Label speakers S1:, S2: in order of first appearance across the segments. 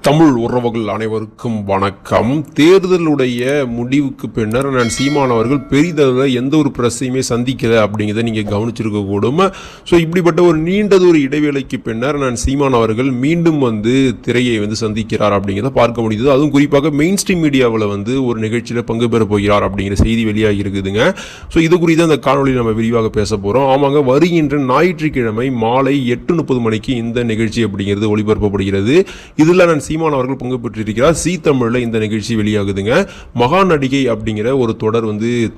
S1: தமிழ் உறவுகள் அனைவருக்கும் வணக்கம். தேர்தலுடைய முடிவுக்கு பின்னர் நான் சீமான் அவர்கள் பெரிதளவில் எந்த ஒரு பிரச்சனையுமே சந்திக்கல அப்படிங்கிறத நீங்கள் கவனிச்சிருக்க கூடும். ஸோ இப்படிப்பட்ட ஒரு நீண்டதொரு இடைவேளைக்கு பின்னர் நான் சீமான் அவர்கள் மீண்டும் திரையை சந்திக்கிறார் அப்படிங்கிறத பார்க்க முடியுது. அதுவும் குறிப்பாக மெயின் ஸ்ட்ரீம் மீடியாவில் ஒரு நிகழ்ச்சியில் பங்கு பெற போகிறார் அப்படிங்கிற செய்தி வெளியாகி இருக்குதுங்க. ஸோ இது குறித்து அந்த காணொலியில் நம்ம விரிவாக பேச போகிறோம். ஆமாங்க, வருகின்ற ஞாயிற்றுக்கிழமை மாலை 8:30 மணிக்கு இந்த நிகழ்ச்சி அப்படிங்கிறது ஒளிபரப்பப்படுகிறது. இதில் நான் சீமான் அவர்கள் பங்கு பெற்றிருக்கிறார். சி தமிழ்ல இந்த நிகழ்ச்சி வெளியாகுதுங்க. மகா நடிகை அப்படிங்கிற ஒரு தொடர்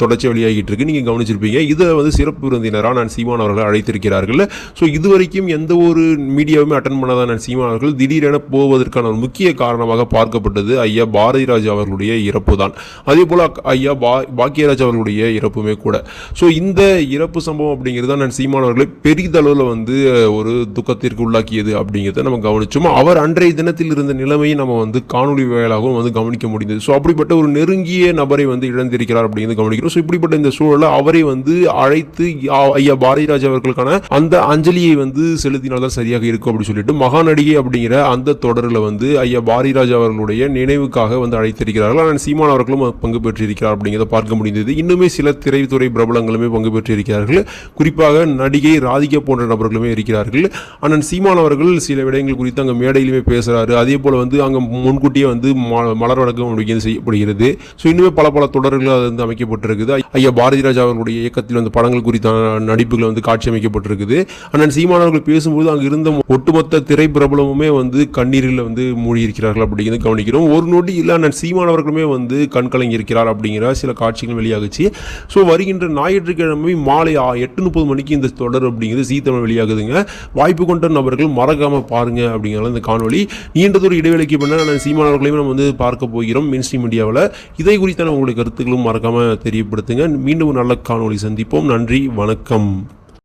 S1: தொடர்ச்சி வெளியாகிட்டு இருக்கு. நீங்க கவனிச்சிருப்பீங்க. இதுல சிறப்பு விருந்தினராக நான் சீமான் அவர்கள் அழைத்திருக்கிறார்கள். ஸோ இதுவரைக்கும் எந்த ஒரு மீடியாவுமே அட்டன் பண்ணாத நான் சீமான் அவர்கள் திடீரென போவதற்கான ஒரு முக்கிய காரணமாக பார்க்கப்பட்டது ஐயா பாரதிராஜ் அவர்களுடைய இறப்பு தான். அதே போல ஐயா பாக்கியராஜ் அவர்களுடைய இறப்புமே கூட. ஸோ இந்த இறப்பு சம்பவம் அப்படிங்கிறது நான் சீமான் அவர்களை பெரிதளவில் ஒரு துக்கத்திற்கு உள்ளாக்கியது அப்படிங்கிறத நம்ம கவனிச்சோம். அவர் அன்றைய தினத்தில் இருந்த நிலைமையை நம்ம காணொலி வாயிலாகவும் கவனிக்க முடிந்தது. ஸோ அப்படிப்பட்ட ஒரு நெருங்கிய நபரை இழந்திருக்கிறார் அப்படிங்கிறது கவனிக்கிறோம். ஸோ இப்படிப்பட்ட இந்த சூழலை அவரை அழைத்து ஐயா பாரதிராஜ் அவர்களுக்கான அந்த அஞ்சலியை செலுத்தினால்தான் சரியாக இருக்கும் அப்படின்னு சொல்லிட்டு மகா நடிகை அப்படிங்கிற அந்த தொடரில் ஐயா பாரதிராஜ் அவர்களுடைய நினைவுக்காக அழைத்திருக்கிறார்கள். ஆனால் சீமான் அவர்களும் பங்கு பெற்றிருக்கிறார் அப்படிங்கிறத பார்க்க முடிந்தது. இன்னுமே சில திரைத்துறை பிரபலங்களுமே பங்கு பெற்றிருக்கிறார்கள். குறிப்பாக நடிகை ராதிகா போன்ற நபர்களுமே இருக்கிறார்கள். ஆனால் சீமான் அவர்கள் சில விடயங்கள் குறித்து அங்கே மேடையிலுமே பேசுறாரு. அதே போல அங்கே முன்கூட்டியே மலர் வழக்கம் செய்யப்படுகிறது. ஸோ இன்னுமே பல தொடர்கள் அமைக்கப்பட்டிருக்குது. ஐயா பாரதிராஜ் அவர்களுடைய இயக்கத்தில் படங்கள் குறித்த நடிப்புகள் காட்சி அமைக்கப்பட்டிருக்குது. ஆனால் சீமான் அவர்கள் பேசும்போது அங்கே இருந்த ஒட்டுமொத்த திரை பிரபலமுமே கண்ணீரில் மூழ்கியிருக்கிறார்கள் அப்படிங்கிறது கவனிக்கிறோம். ஒரு நொடி இல்லை ஆனால் சீமான் அவர்களுமே கண்கலங்கி இருக்கிறார் அப்படிங்கிற சில காட்சிகள் வெளியாகுச்சு. ஸோ வருகின்ற ஞாயிற்றுக்கிழமை மாலை 8:30 மணிக்கு இந்த தொடர் அப்படிங்கிறது சி தமிழ் வெளியாகுதுங்க. வாய்ப்பு கொண்ட நபர்கள் மறக்காம பாருங்க அப்படிங்கிற இந்த காணொலி நீண்டதொரு இடைவேளைக்கு பின்னர் சீமான் அவர்களையும் நம்ம பார்க்க போகிறோம் மெயின் ஸ்ட்ரீம் மீடியாவில். இதை குறித்தான உங்களுடைய கருத்துக்களும் மறக்காம தெரியப்படுத்துங்க. மீண்டும் நல்ல காணொலி சந்திப்போம். நன்றி, வணக்கம்.